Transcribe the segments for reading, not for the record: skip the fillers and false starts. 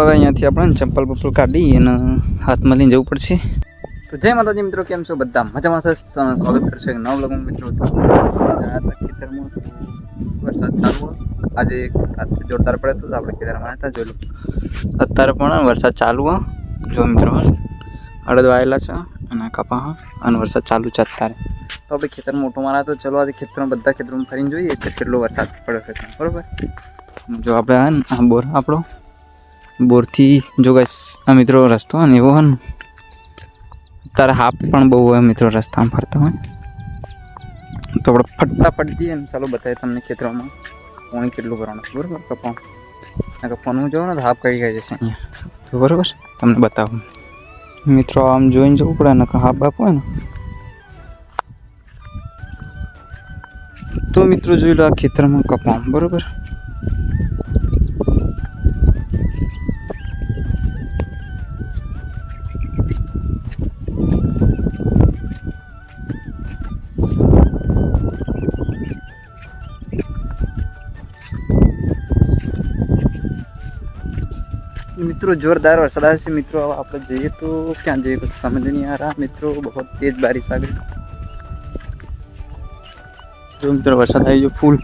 હવે અહીંયાથી આપણે ચંપલ બપલ કાઢી અને હાથમાં લઈને જવું પડશે. તો જય માતાજી મિત્રો, કેમ છો બધા? મજામાં છે? સ્વાગત કરશે નવ લગ્ન મિત્રો. ખેતરમાં વરસાદ ચાલુ આજે રાત્રે જોરદાર પડે તો આપણે ખેતરમાં હતા. જોઈ લો અત્યારે પણ વરસાદ ચાલુ હોય. જો મિત્રો અડદ વાયેલા છે અને કપા અને વરસાદ ચાલુ છે અત્યારે. તો આપણે ખેતર મોટો મારા તો ચલો આજે ખેતરમાં બધા ખેતરોમાં ફરીને જોઈએ કે કેટલો વરસાદ પડ્યો છે, બરાબર? જો આપણે આ બોર આપણો બોરથી જો ગઈશ આ મિત્રો રસ્તો હોય ને એવો હોય ને અત્યારે હાપ પણ બહુ હોય મિત્રો રસ્તામાં ફરતા હોય. તો આપણે ફટાફટ જઈએ ને ચાલો બતાવીએ તમને ખેતરોમાં પાણી કેટલું ભરવાનું છે, બરાબર? કપાનું જોવો ને તો હાપ કઈ જાય છે અહીંયા, તો બરાબર તમને બતાવું મિત્રો. આમ જોઈને જવું પડે ને હાપ બાપ હોય ને તો મિત્રો જોઈ લો આ ખેતરમાં કપામ, બરાબર? मित्रों जोरदार वरसाद आया है मित्रों. अब आप जाइए तो क्या जाइए कुछ समझ नहीं आ रहा मित्रों. बहुत तेज बारिश आ गई. जो मित्रों वरसाद आई जो फूल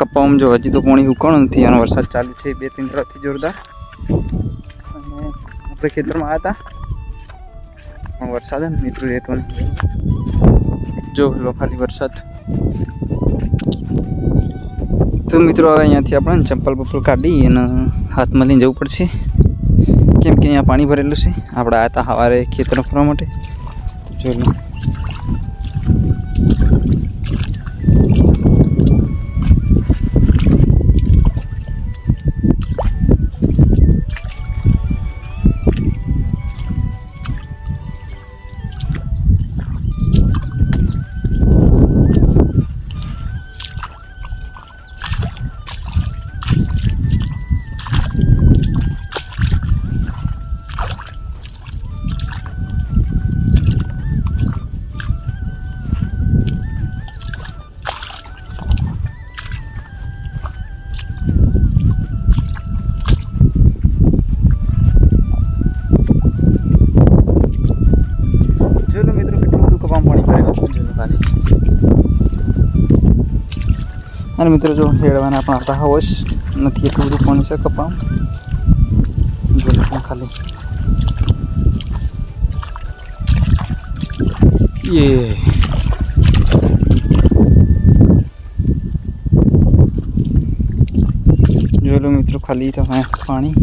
कप्पा में जो हजी तो पानी उकळो नथी અને વરસાદ ચાલુ છે 2-3 દિવસથી જોરદાર. અને આપણે ખેતરમાં આવ્યા હતા પણ વરસાદ ને મિત્રો રહેતો નથી. જો લો ખાલી વરસાદ. તો મિત્રો હવે અહીંયાથી આપણે ચંપલ બપલ કાઢી અને હાથમાં લઈને જવું પડશે કેમ કે અહીંયા પાણી ભરેલું છે. આપણે આવ્યા હતા સવારે ખેતરમાં ફરવા માટે. જોઈ લો અને મિત્રો જો હેડવાના પણ આવતા હોશ નથી એટલું બધું પાણી છે કપામ. જો ખાલી જોઈ લો મિત્રો ખાલી તમે પાણી.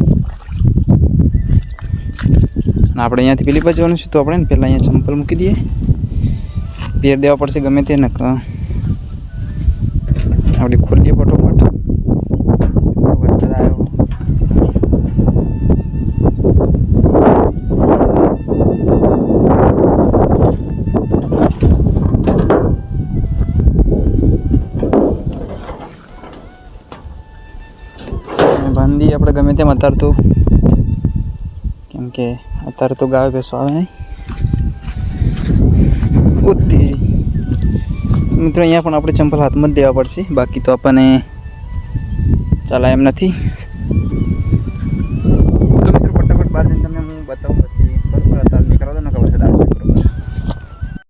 અને આપણે અહીંયાથી પેલી બાજુ જવાનું છે તો આપણે પહેલાં અહીંયા ચંપલ મૂકી દઈએ. પહેર દેવા પડશે ગમે તે ને આપણે ખોલીએ ફટોફટ. વરસાદ આવ્યો. બાંધી આપણે ગમે તેમ અત્યારે તો કેમ કે અત્યારે તો ગાય ભેંસો આવે નહીં. મિત્રો અહીંયા પણ આપણે ચંપલ હાથમાં જ દેવા પડશે, બાકી તો આપણને ચાલે એમ નથી.